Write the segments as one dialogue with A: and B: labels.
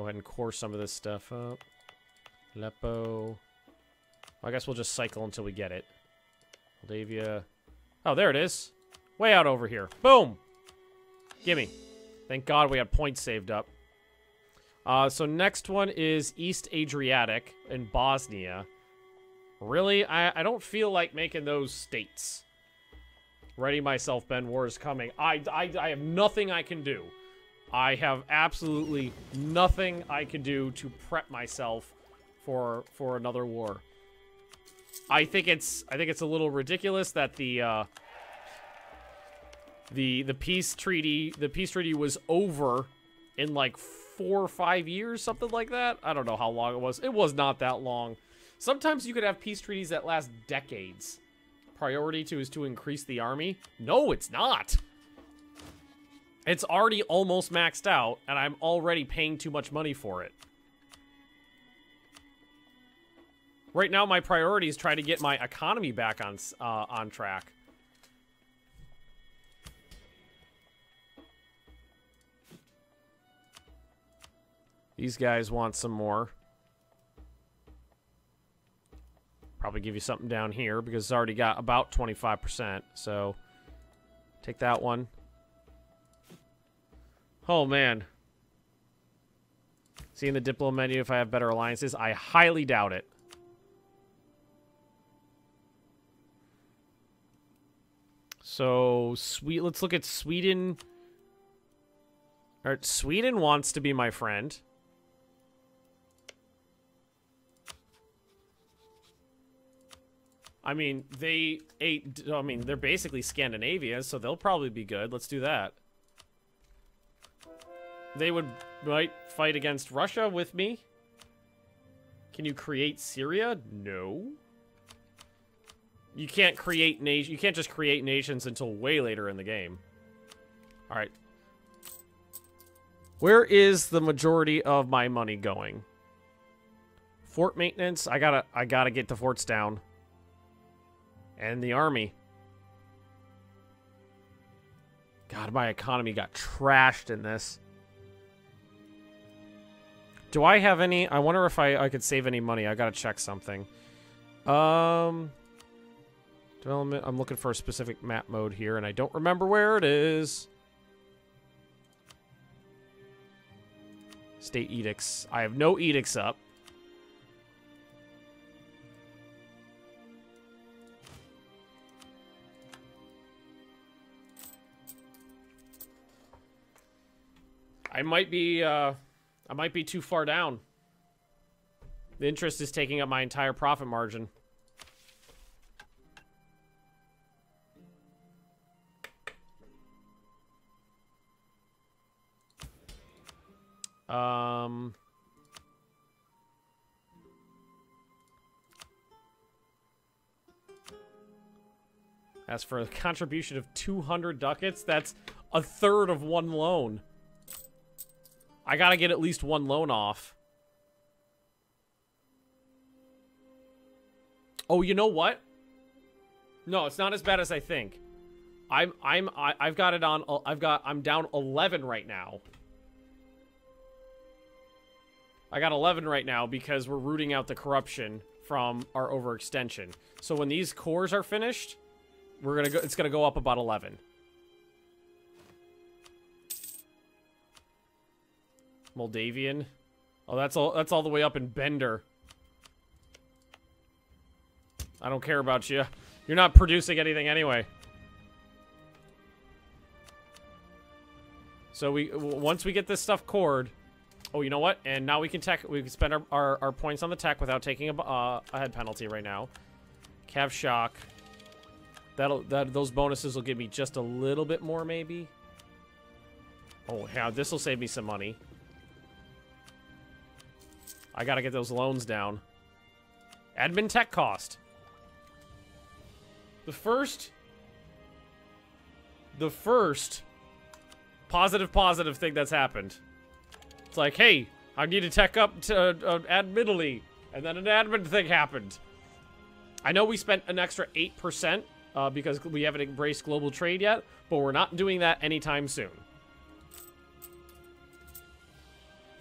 A: Go ahead and core some of this stuff up. Aleppo. I guess we'll just cycle until we get it. Moldavia. Oh, there it is. Way out over here. Boom! Gimme. Thank God we had points saved up. So next one is East Adriatic in Bosnia. Really? I don't feel like making those states. Ready myself, Ben. War is coming. I have nothing I can do. I have absolutely nothing I can do to prep myself for another war. I think it's a little ridiculous that the peace treaty was over in like 4 or 5 years, something like that. I don't know how long it was. It was not that long. Sometimes you could have peace treaties that last decades. Priority is to increase the army. No, it's not. It's already almost maxed out, and I'm already paying too much money for it. Right now, my priority is try to get my economy back on track. These guys want some more. Probably give you something down here because it's already got about 25%. So, take that one. Oh, man. See in the Diplo menu if I have better alliances? I highly doubt it. So, let's look at Sweden. All right, Sweden wants to be my friend. I mean, they're basically Scandinavia, so they'll probably be good. Let's do that. They might fight against Russia with me. Can you create Syria? No. You can't create you can't just create nations until way later in the game. All right. Where is the majority of my money going? Fort maintenance. I gotta get the forts down. And the army. God, my economy got trashed in this. Do I have any? I wonder if I could save any money. I gotta check something. Development. I'm looking for a specific map mode here, and I don't remember where it is. State edicts. I have no edicts up. I might be too far down. The interest is taking up my entire profit margin. As for a contribution of 200 ducats, that's a third of one loan. I gotta get at least one loan off. Oh, you know what? No, it's not as bad as I think. I've got it on. I'm down 11 right now. I got 11 right now because we're rooting out the corruption from our overextension. So when these cores are finished, it's gonna go up about 11. Moldavian. Oh, that's all the way up in Bender. I don't care about you. You're not producing anything anyway. So once we get this stuff cored. Oh, you know what? And now we can spend our points on the tech without taking a head penalty right now. Cav shock. Those bonuses will give me just a little bit more, maybe. Oh, yeah, this will save me some money. I gotta get those loans down. Admin tech cost. The first positive thing that's happened. It's like, hey, I need to tech up to admittedly, and then an admin thing happened. I know we spent an extra 8% because we haven't embraced global trade yet, but we're not doing that anytime soon.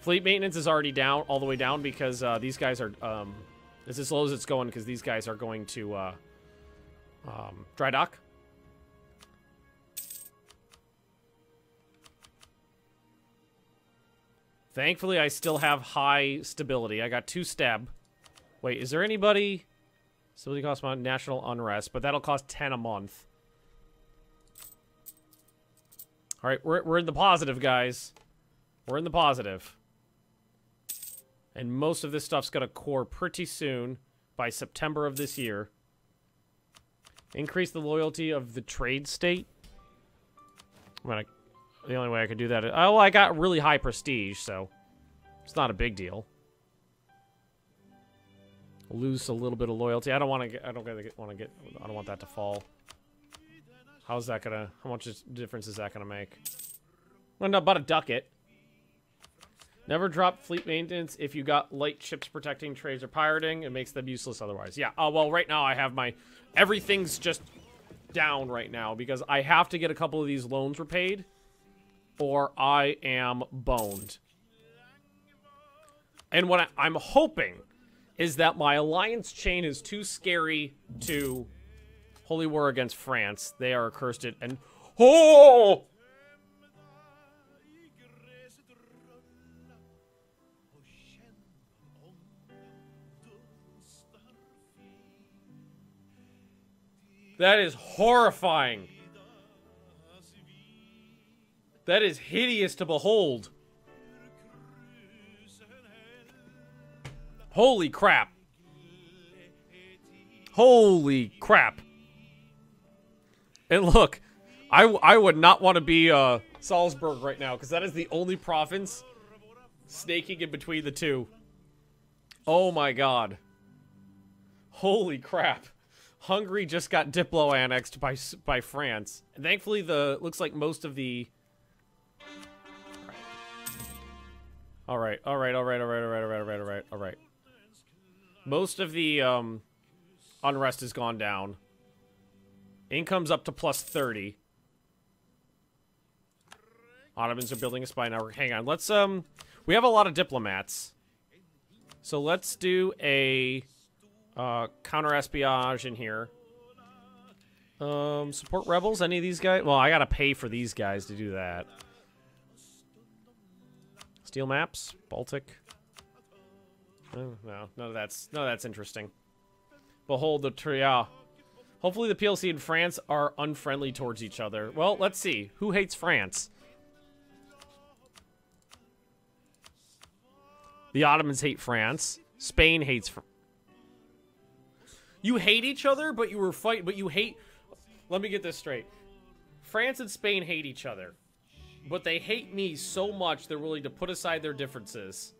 A: Fleet maintenance is already down, all the way down, because these guys are, it's as low as it's going because these guys are going to dry dock. Thankfully, I still have high stability. I got 2 stab. Wait, is there anybody... Stability costs my national unrest, but that'll cost 10 a month. Alright, we're in the positive, guys. We're in the positive. And most of this stuff's gonna core pretty soon, by September of this year. Increase the loyalty of the trade state. The only way I could do that is... Oh, I got really high prestige, so... It's not a big deal. Lose a little bit of loyalty. I don't want to get... I don't want that to fall. How's that gonna... How much difference is that gonna make? Well, no, about a ducat. Never drop fleet maintenance if you got light ships protecting trades or pirating. It makes them useless otherwise. Yeah, well, right now I have my... Everything's just down right now because I have to get a couple of these loans repaid or I am boned. And what I'm hoping is that my alliance chain is too scary to holy war against France. They are accursed and... Oh! That is horrifying. That is hideous to behold. Holy crap. Holy crap. And look, I would not want to be Salzburg right now, because that is the only province snaking in between the two. Oh my god. Holy crap. Hungary just got Diplo annexed by France. And thankfully, looks like most of the... Alright. Most of the, unrest has gone down. Income's up to plus 30. Ottomans are building a spy network. Hang on, let's, we have a lot of diplomats. So let's do a... counter-espionage in here. Support rebels? Any of these guys? Well, I gotta pay for these guys to do that. Steel maps? Baltic? No, none of that's interesting. Behold the tria. Hopefully the PLC and France are unfriendly towards each other. Well, let's see. Who hates France? The Ottomans hate France. Spain hates France. You hate each other, but you were fighting, but you hate... Let me get this straight. France and Spain hate each other. But they hate me so much, they're willing to put aside their differences.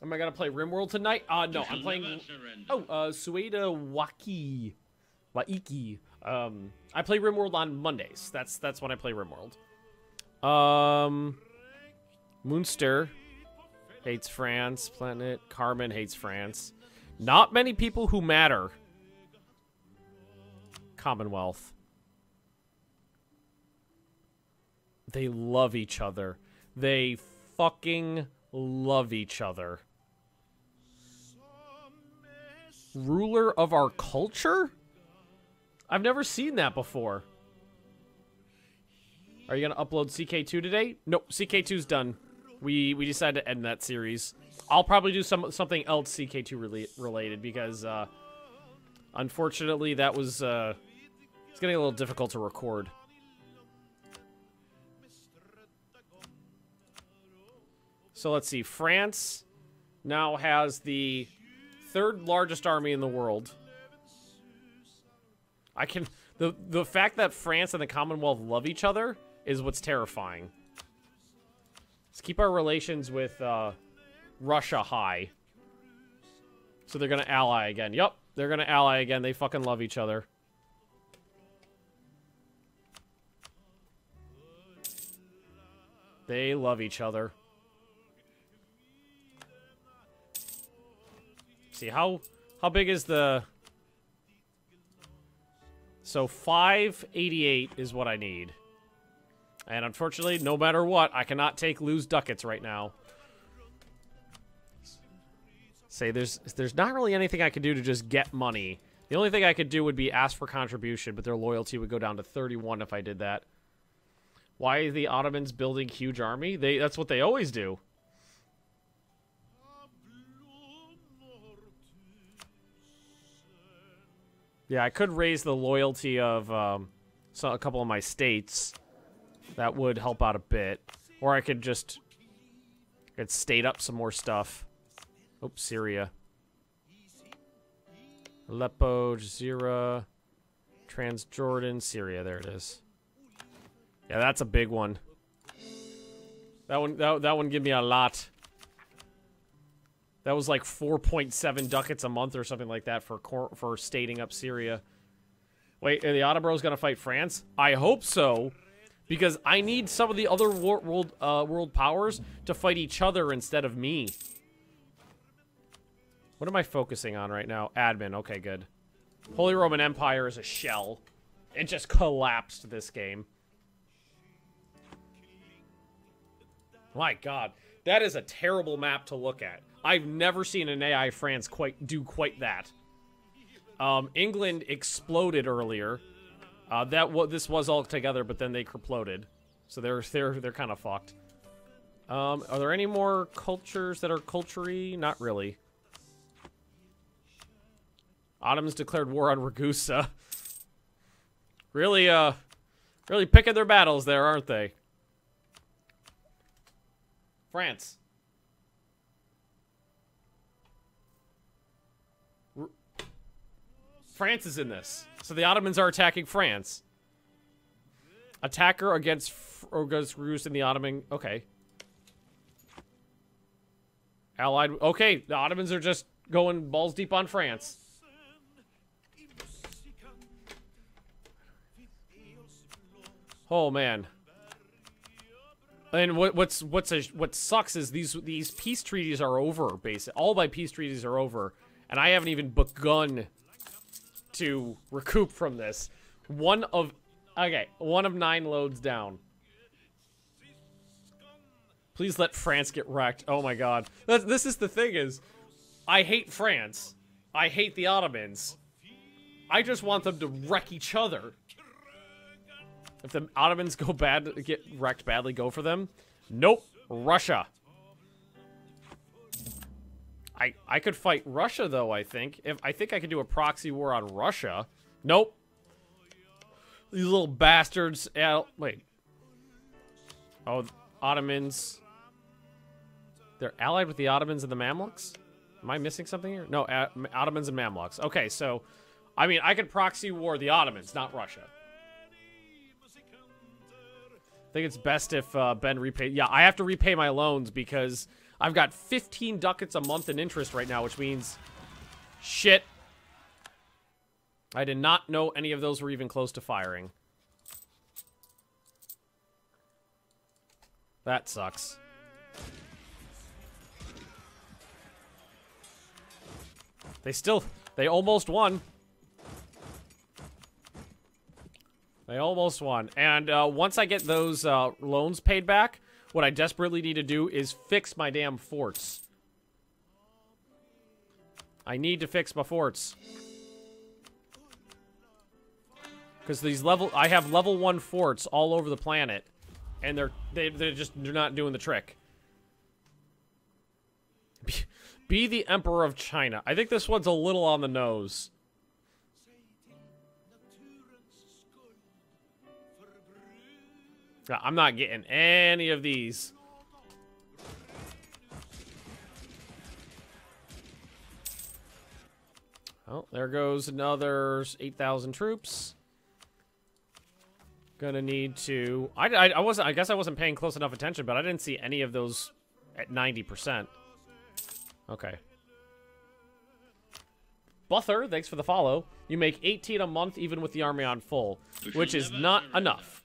A: Am I gonna play RimWorld tonight? No, I'm playing... Oh, Sueda Waiki. I play RimWorld on Mondays. That's when I play RimWorld. Munster hates France. Planet Karaman hates France. Not many people who matter. Commonwealth. They love each other. They fucking love each other. Ruler of our culture? I've never seen that before. Are you gonna upload CK2 today? Nope, CK2's done. We decided to end that series. I'll probably do something else CK2 related because unfortunately that was it's getting a little difficult to record. So let's see. France now has the 3rd largest army in the world. The fact that France and the Commonwealth love each other is what's terrifying. Let's keep our relations with Russia high. So they're gonna ally again. Yup, they're gonna ally again. They fucking love each other. They love each other. See, how big is the... So 588 is what I need. And unfortunately, no matter what, I cannot lose ducats right now. Say, there's not really anything I could do to just get money. The only thing I could do would be ask for contribution, but their loyalty would go down to 31 if I did that. Why are the Ottomans building huge army? That's what they always do. Yeah, I could raise the loyalty of a couple of my states. That would help out a bit. Or I could just get state up some more stuff. Oops, Syria. Aleppo, Jazeera, Transjordan, Syria. There it is. Yeah, that's a big one. That one give me a lot. That was like 4.7 ducats a month or something like that for stating up Syria. Wait, are the Ottomans gonna fight France? I hope so, because I need some of the other world powers to fight each other instead of me. What am I focusing on right now? Admin. Okay, good. Holy Roman Empire is a shell. It just collapsed this game. My God, that is a terrible map to look at. I've never seen an AI France do quite that. England exploded earlier. This was all together, but then they kerploded. So they're kind of fucked. Are there any more cultures that are culture-y? Not really. Ottomans declared war on Ragusa. Really picking their battles there, aren't they? France. France is in this. So the Ottomans are attacking France. Attacker against Rus in the Ottoman. Okay. Allied. Okay, the Ottomans are just going balls deep on France. Oh man. And what sucks is these peace treaties are over. Basically, all my peace treaties are over, and I haven't even begun to recoup from this. One of 9 loads down. Please let France get wrecked. Oh my God. This is the thing is, I hate France. I hate the Ottomans. I just want them to wreck each other. If the Ottomans get wrecked badly, go for them. Nope. Russia. I could fight Russia though, I think. I think I could do a proxy war on Russia. Nope. These little bastards. Wait. Oh, Ottomans. They're allied with the Ottomans and the Mamluks? Am I missing something here? No, Ottomans and Mamluks. Okay, so I mean, I could proxy war the Ottomans, not Russia. I think it's best if Ben repay. Yeah, I have to repay my loans because I've got 15 ducats a month in interest right now, which means shit. I did not know any of those were even close to firing. That sucks. They almost won. They almost won. And once I get those loans paid back, what I desperately need to do is fix my damn forts. I need to fix my forts. Because I have level 1 forts all over the planet. And they're not doing the trick. Be the Emperor of China. I think this one's a little on the nose. I'm not getting any of these. Oh, there goes another 8,000 troops. Gonna need to... I guess I wasn't paying close enough attention, but I didn't see any of those at 90%. Okay. Buther, thanks for the follow. You make 18 a month even with the army on full, which is not enough.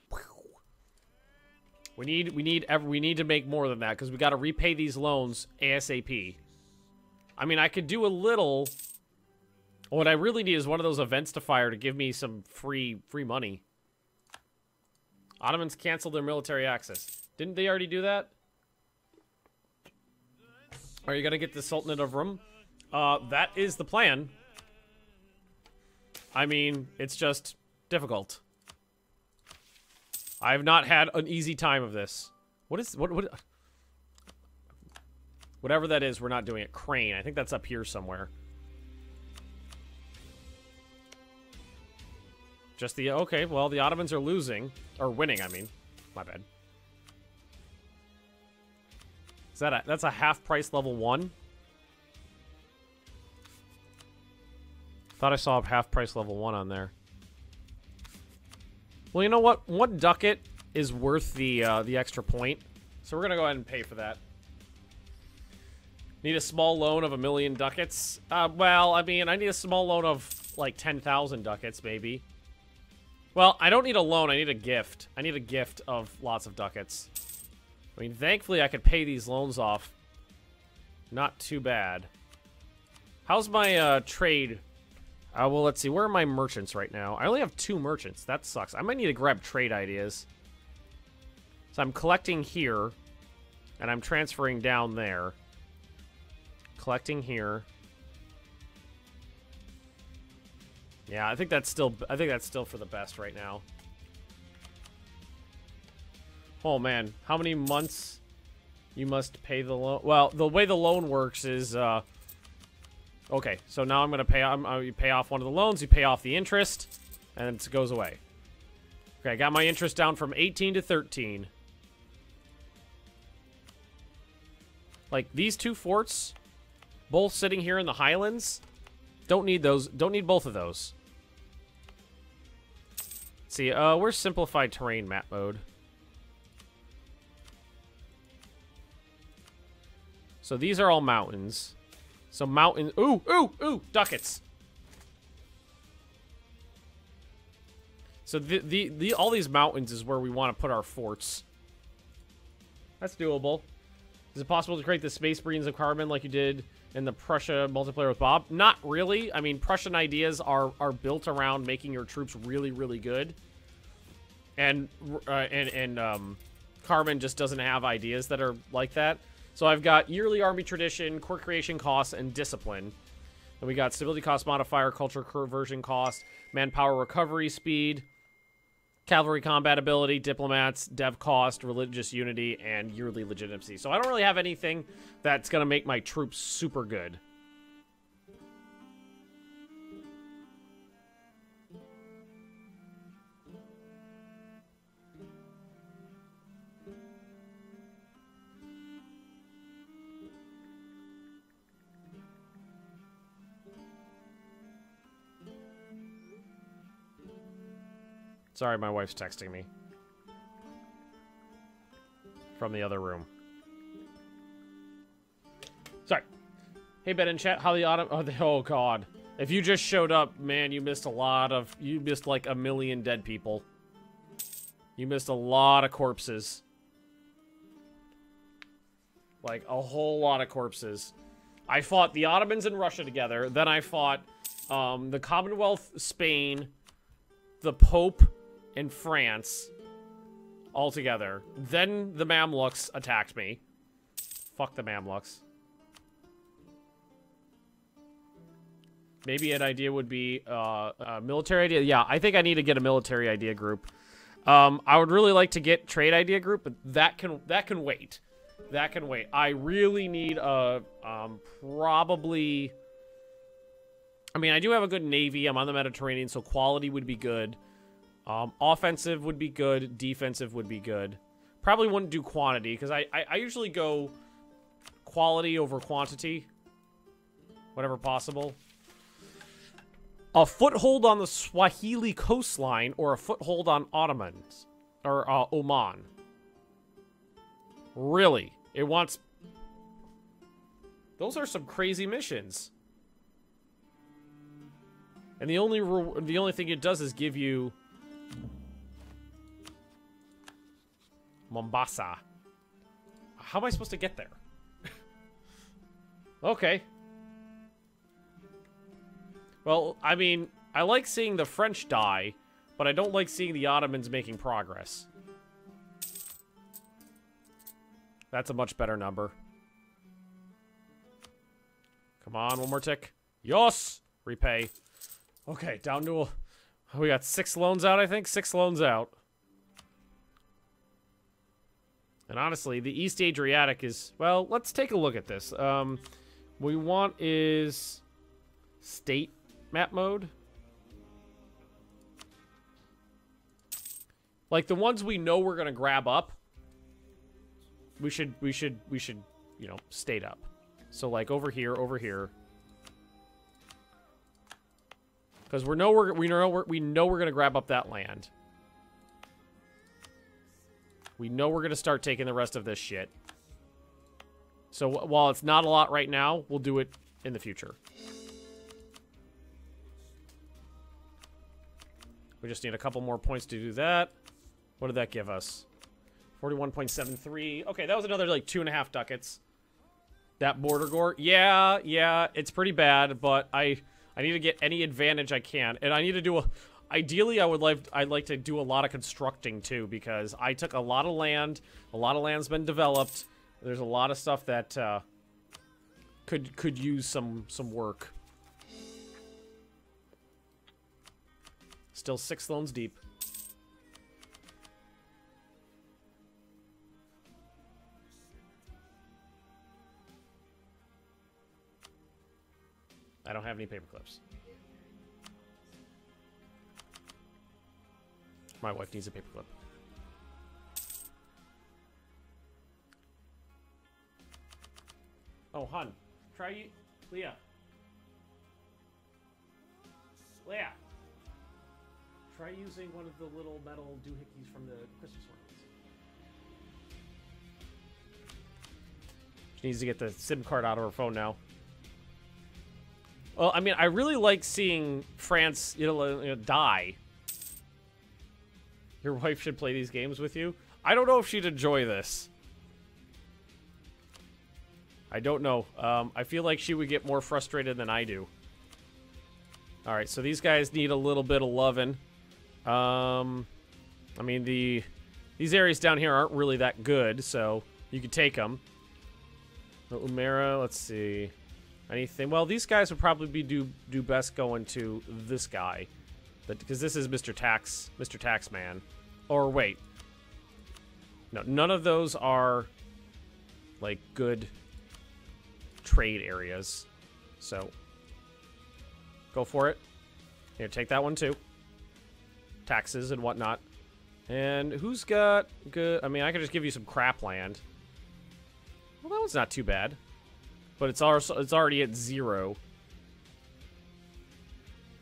A: We need to make more than that because we got to repay these loans ASAP. I mean, I could do a little. What I really need is one of those events to fire to give me some free money. Ottomans canceled their military access. Didn't they already do that? Are you gonna get the Sultanate of Rum? That is the plan. I mean, it's just difficult. I have not had an easy time of this. Whatever that is, we're not doing it. Crane. I think that's up here somewhere. Just the... Okay, well, the Ottomans are losing. Or winning, I mean. My bad. Is that that's a half price level 1? Thought I saw a half price level 1 on there. Well, you know what? 1 ducat is worth the extra point. So we're going to go ahead and pay for that. Need a small loan of 1,000,000 ducats? Well, I mean, I need a small loan of, like, 10,000 ducats, maybe. Well, I don't need a loan. I need a gift. I need a gift of lots of ducats. I mean, thankfully, I could pay these loans off. Not too bad. How's my trade? Well, let's see. Where are my merchants right now? I only have 2 merchants. That sucks. I might need to grab trade ideas. So I'm collecting here, and I'm transferring down there. Collecting here. Yeah, I think that's still for the best right now. Oh man, how many months you must pay the loan? Well, the way the loan works is okay, so now I'm going to pay you pay off one of the loans, you pay off the interest, and it goes away. Okay, I got my interest down from 18 to 13. Like these 2 forts, both sitting here in the Highlands, don't need those. Don't need both of those. Let's see, where's simplified terrain map mode? So these are all mountains. So mountains. Ooh, ducats. So all these mountains is where we want to put our forts. That's doable. Is it possible to create the space marines of Karaman like you did in the Prussia multiplayer with Bob? Not really. I mean, Prussian ideas are built around making your troops really, really good. And Karaman just doesn't have ideas that are like that. So I've got yearly army tradition, core creation costs, and discipline. And we got stability cost modifier, culture conversion cost, manpower recovery speed, cavalry combat ability, diplomats, dev cost, religious unity, and yearly legitimacy. So I don't really have anything that's going to make my troops super good. Sorry, my wife's texting me. From the other room. Sorry. Hey, Ben in chat, how the autumn... Oh, God. If you just showed up, man, you missed a lot of... You missed, like, 1,000,000 dead people. You missed a lot of corpses. Like, a whole lot of corpses. I fought the Ottomans and Russia together. Then I fought the Commonwealth, Spain, the Pope... in France, all together. Then the Mamluks attacked me. Fuck the Mamluks. Maybe an idea would be a military idea. Yeah, I think I need to get a military idea group. I would really like to get trade idea group, but that can wait. That can wait. I really need a probably. I mean, I do have a good navy. I'm on the Mediterranean, so quality would be good. Offensive would be good. Defensive would be good. Probably wouldn't do quantity, because I usually go quality over quantity. Whatever possible. A foothold on the Swahili coastline, or a foothold on Ottomans. Or, Oman. Really? It wants... Those are some crazy missions. And the only thing it does is give you... Mombasa. How am I supposed to get there? Okay. Well, I mean, I like seeing the French die, but I don't like seeing the Ottomans making progress. That's a much better number. Come on, one more tick. Yos! Repay. Okay, down to we got 6 loans out, I think. 6 loans out. And honestly, the East Adriatic is... Well, let's take a look at this. What we want is... State map mode. Like, the ones we know we're gonna grab up, we should, you know, state up. So, like, over here. Because we know we're gonna grab up that land. We know we're gonna start taking the rest of this shit. So while it's not a lot right now, we'll do it in the future. We just need a couple more points to do that. What did that give us? 41.73. Okay, that was another, like, 2.5 ducats. That border gore. Yeah, it's pretty bad, but I need to get any advantage I can. And I need to do a... Ideally, I'd like to do a lot of constructing, too, because I took a lot of land. A lot of land's been developed. There's a lot of stuff that could use some work. Still 6 loans deep. I don't have any paper clips. My wife needs a paper clip. Oh, hun. Try... Leah. Leah. Try using one of the little metal doohickeys from the Christmas ornaments. She needs to get the SIM card out of her phone now. Well, I mean, I really like seeing France, die. Your wife should play these games with you. I don't know if she'd enjoy this. I don't know. I feel like she would get more frustrated than I do. Alright, so these guys need a little bit of loving. I mean, these areas down here aren't really that good, so you could take them. Umera, let's see. Anything? Well, these guys would probably do best going to this guy, because this is Mr. Taxman. Or wait, no, none of those are like good trade areas. So go for it. Here, take that one too. Taxes and whatnot. And who's got good? I mean, I could just give you some crap land. Well, that one's not too bad. But it's already at 0.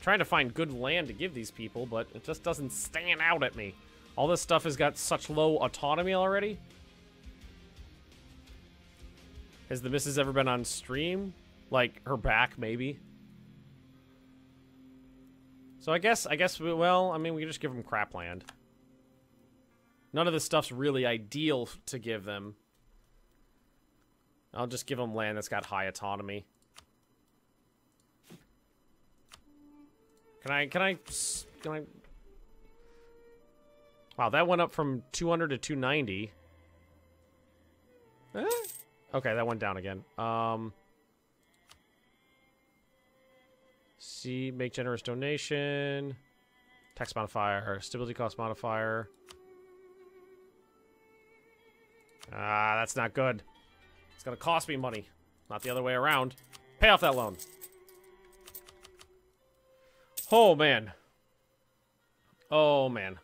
A: Trying to find good land to give these people, but it just doesn't stand out at me. All this stuff has got such low autonomy already. Has the missus ever been on stream? Like, her back, maybe? So I guess, well, I mean, we can just give them crap land. None of this stuff's really ideal to give them. I'll just give them land that's got high autonomy. Can I... Wow, that went up from 200 to 290. Okay, that went down again. See, make generous donation. Tax modifier, stability cost modifier. Ah, that's not good. It's gonna cost me money, not the other way around. Pay off that loan. Oh, man. Oh, man.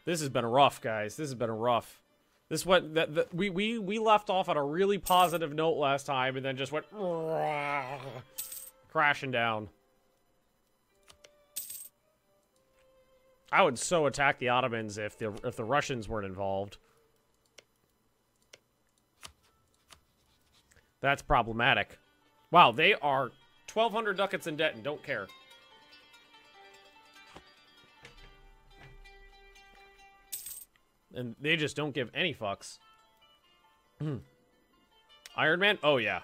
A: This has been rough, guys. This has been rough. This went... We left off on a really positive note last time and then just went... crashing down. I would so attack the Ottomans if the Russians weren't involved. That's problematic. Wow, they are 1,200 ducats in debt and don't care. And they just don't give any fucks. Iron Man? Oh yeah.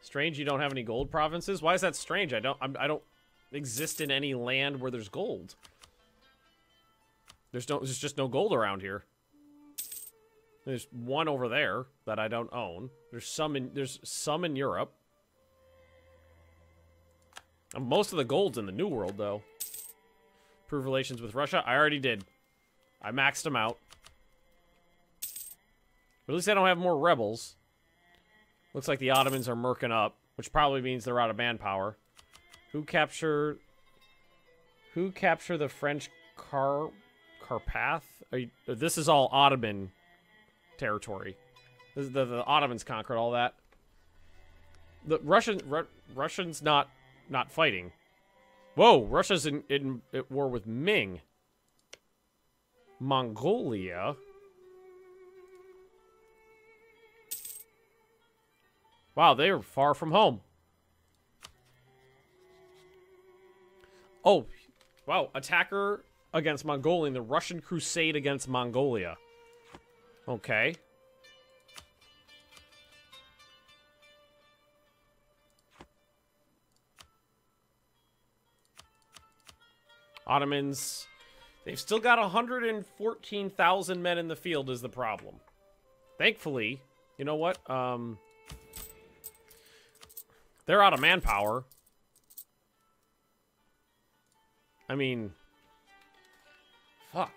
A: Strange you don't have any gold provinces? Why is that strange? I don't exist in any land where there's gold. There's just no gold around here. There's one over there that I don't own. There's some in Europe. And most of the gold's in the New World, though. Improve relations with Russia? I already did. I maxed them out. But at least I don't have more rebels. Looks like the Ottomans are murking up, which probably means they're out of manpower. Who capture the French Carpath? This is all Ottoman territory. This is the Ottomans conquered all that. The Russians not fighting. Whoa, Russia's at war with Ming. Mongolia. Wow, they are far from home. Oh, wow, attacker against Mongolia, the Russian crusade against Mongolia. Okay. Ottomans, they've still got 114,000 men in the field is the problem. Thankfully, you know what? They're out of manpower. I mean, fuck,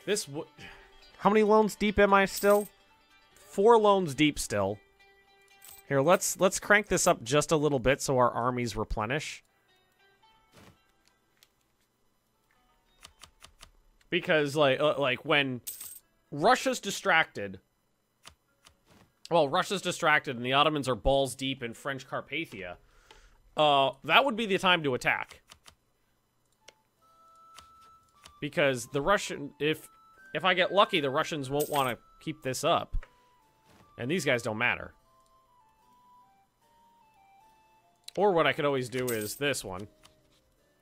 A: how many loans deep am I still? 4 loans deep still. Here, let's crank this up just a little bit so our armies replenish. Because, like when Russia's distracted... Well, Russia's distracted and the Ottomans are balls deep in French Carpathia. That would be the time to attack. Because the Russian... If I get lucky, the Russians won't want to keep this up. And these guys don't matter. Or what I could always do is this one.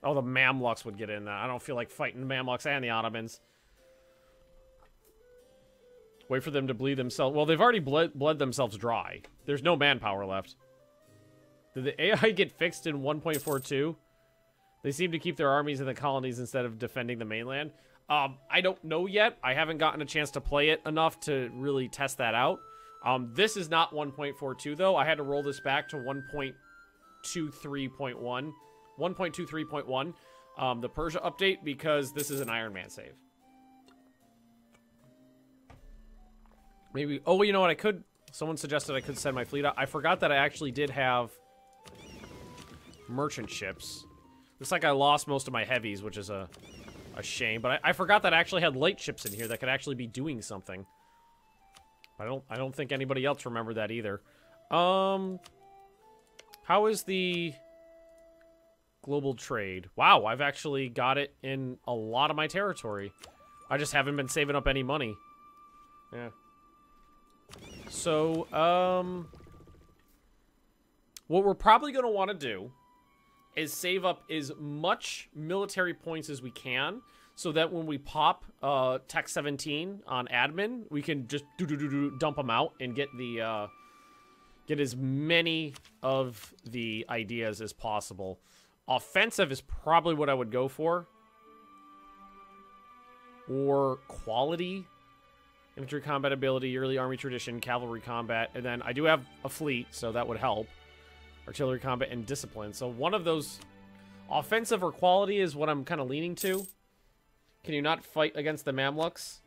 A: Oh, the Mamluks would get in that. I don't feel like fighting the Mamluks and the Ottomans. Wait for them to bleed themselves. Well, they've already bled themselves dry. There's no manpower left. Did the AI get fixed in 1.42? They seem to keep their armies in the colonies instead of defending the mainland. I don't know yet. I haven't gotten a chance to play it enough to really test that out. This is not 1.42, though. I had to roll this back to 1.23.1. 1.23.1, the Persia update, because this is an Iron Man save. Maybe... Oh, you know what? I could... Someone suggested I could send my fleet out. I forgot that I actually did have merchant ships. Looks like I lost most of my heavies, which is a shame. But I forgot that I actually had light ships in here that could actually be doing something. I don't think anybody else remembered that either. How is the... global trade? Wow, I've actually got it in a lot of my territory. I just haven't been saving up any money. Yeah. So, what we're probably going to want to do is save up as much military points as we can so that when we pop Tech 17 on admin, we can just dump them out and get the get as many of the ideas as possible. Offensive is probably what I would go for. Or quality. Infantry combat ability, yearly army tradition, cavalry combat. And then I do have a fleet, so that would help. Artillery combat and discipline. So one of those... Offensive or quality is what I'm kind of leaning to. Can you not fight against the Mamluks?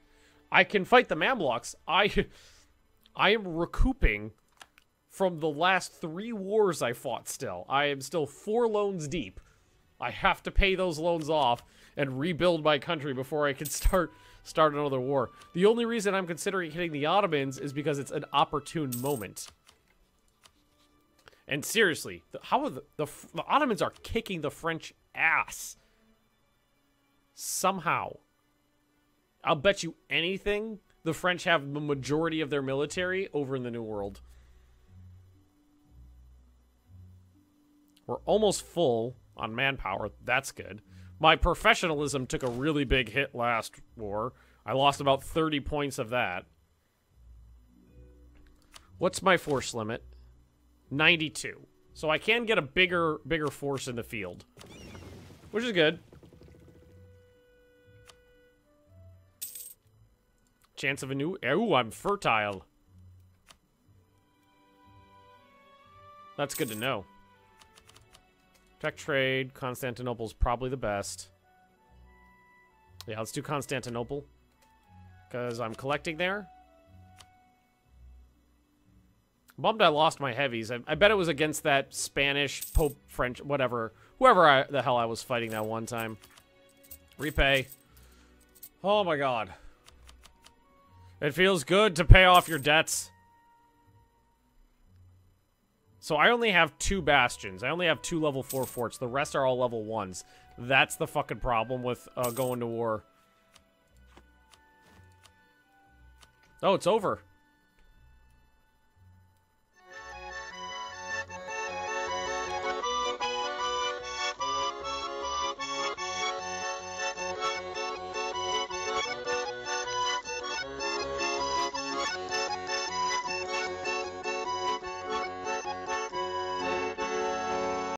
A: I can fight the Mamluks. I am recouping... from the last 3 wars I fought still. I am still 4 loans deep. I have to pay those loans off and rebuild my country before I can start another war. The only reason I'm considering hitting the Ottomans is because it's an opportune moment. And seriously, how are the Ottomans are kicking the French ass. Somehow. I'll bet you anything the French have the majority of their military over in the New World. We're almost full on manpower. That's good. My professionalism took a really big hit last war. I lost about 30 points of that. What's my force limit? 92. So I can get a bigger force in the field. Which is good. Chance of a new... Ooh, I'm fertile. That's good to know. Tech trade. Constantinople's probably the best. Yeah, let's do Constantinople. Because I'm collecting there. Bummed I lost my heavies. I bet it was against that Spanish, Pope, French, whatever. Whoever the hell I was fighting that one time. Repay. Oh my god. It feels good to pay off your debts. So I only have 2 bastions. I only have 2 level 4 forts. The rest are all level 1s. That's the fucking problem with going to war. Oh, it's over.